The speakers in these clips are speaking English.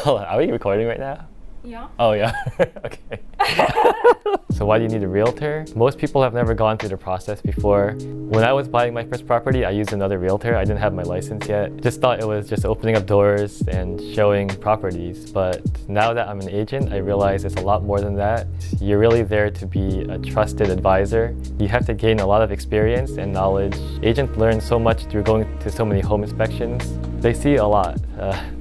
Hold on, are we recording right now? Yeah. Oh yeah, okay. So why do you need a realtor? Most people have never gone through the process before. When I was buying my first property, I used another realtor. I didn't have my license yet. Just thought it was just opening up doors and showing properties. But now that I'm an agent, I realize it's a lot more than that. You're really there to be a trusted advisor. You have to gain a lot of experience and knowledge. Agents learn so much through going to so many home inspections. They see a lot.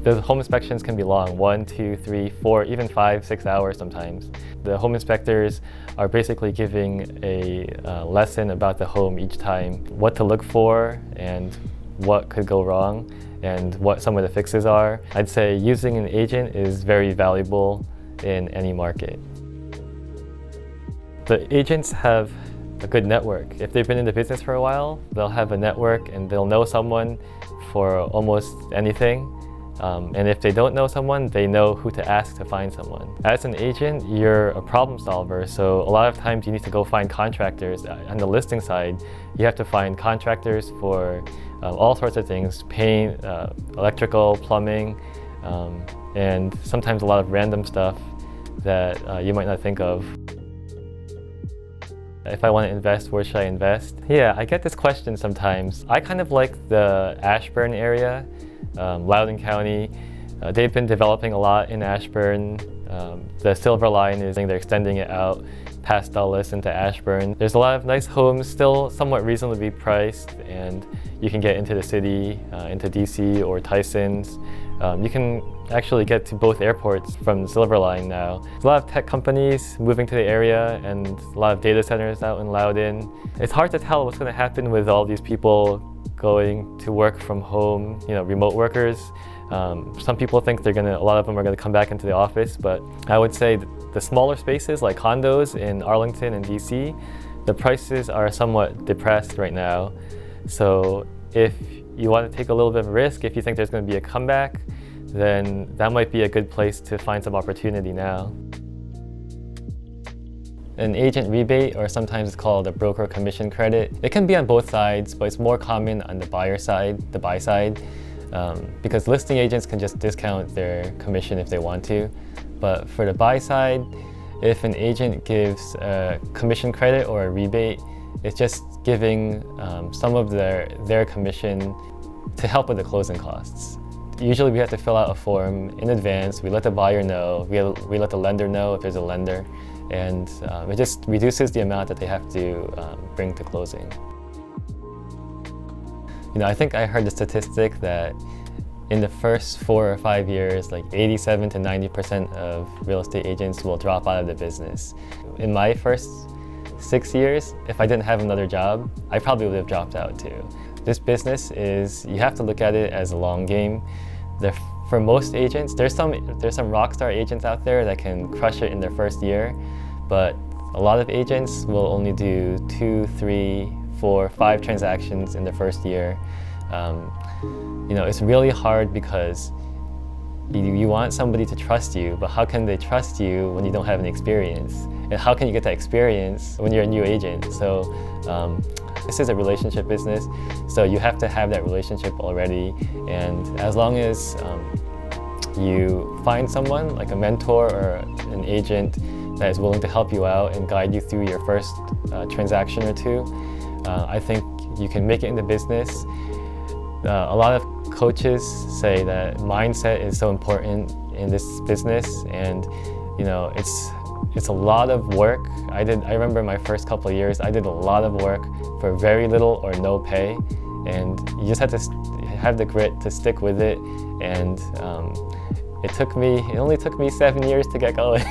The home inspections can be long, 1, 2, 3, 4, even 5, 6 hours sometimes. The home inspectors are basically giving a lesson about the home each time, what to look for and what could go wrong and what some of the fixes are. I'd say using an agent is very valuable in any market. The agents have a good network. If they've been in the business for a while, they'll have a network and they'll know someone for almost anything. And if they don't know someone, they know who to ask to find someone. As an agent, you're a problem solver, so a lot of times you need to go find contractors. On the listing side, you have to find contractors for all sorts of things, paint, electrical, plumbing, and sometimes a lot of random stuff that you might not think of. If I want to invest, where should I invest? Yeah, I get this question sometimes. I kind of like the Ashburn area, Loudoun County. They've been developing a lot in Ashburn. The Silver Line they're extending it out past Dulles into Ashburn. There's a lot of nice homes, still somewhat reasonably priced, and you can get into the city, into DC or Tysons. You can actually get to both airports from the Silver Line now. There's a lot of tech companies moving to the area and a lot of data centers out in Loudoun. It's hard to tell what's going to happen with all these people going to work from home, remote workers. Some people think a lot of them are going to come back into the office, but I would say the smaller spaces like condos in Arlington and DC, the prices are somewhat depressed right now. So if you want to take a little bit of a risk, if you think there's going to be a comeback, then that might be a good place to find some opportunity now. An agent rebate, or sometimes it's called a broker commission credit. It can be on both sides, but it's more common on the buyer side, the buy side, because listing agents can just discount their commission if they want to. But for the buy side, if an agent gives a commission credit or a rebate, it's just giving some of their commission to help with the closing costs. Usually we have to fill out a form in advance. We let the buyer know, we let the lender know if there's a lender, and it just reduces the amount that they have to bring to closing. I think I heard the statistic that in the first 4 or 5 years, like 87 to 90% of real estate agents will drop out of the business. In my first 6 years, if I didn't have another job, I probably would have dropped out too. This business you have to look at it as a long game. For most agents, there's some rock star agents out there that can crush it in their first year, but a lot of agents will only do 2, 3, 4, 5 transactions in their first year. It's really hard because you want somebody to trust you, but how can they trust you when you don't have any experience? And how can you get that experience when you're a new agent? So this is a relationship business, so you have to have that relationship already. And as long as you find someone like a mentor or an agent that is willing to help you out and guide you through your first transaction or two, I think you can make it in the business. A lot of coaches say that mindset is so important in this business, and it's a lot of work. I remember my first couple of years, I did a lot of work for very little or no pay, and you just have to have the grit to stick with it. And it only took me 7 years to get going.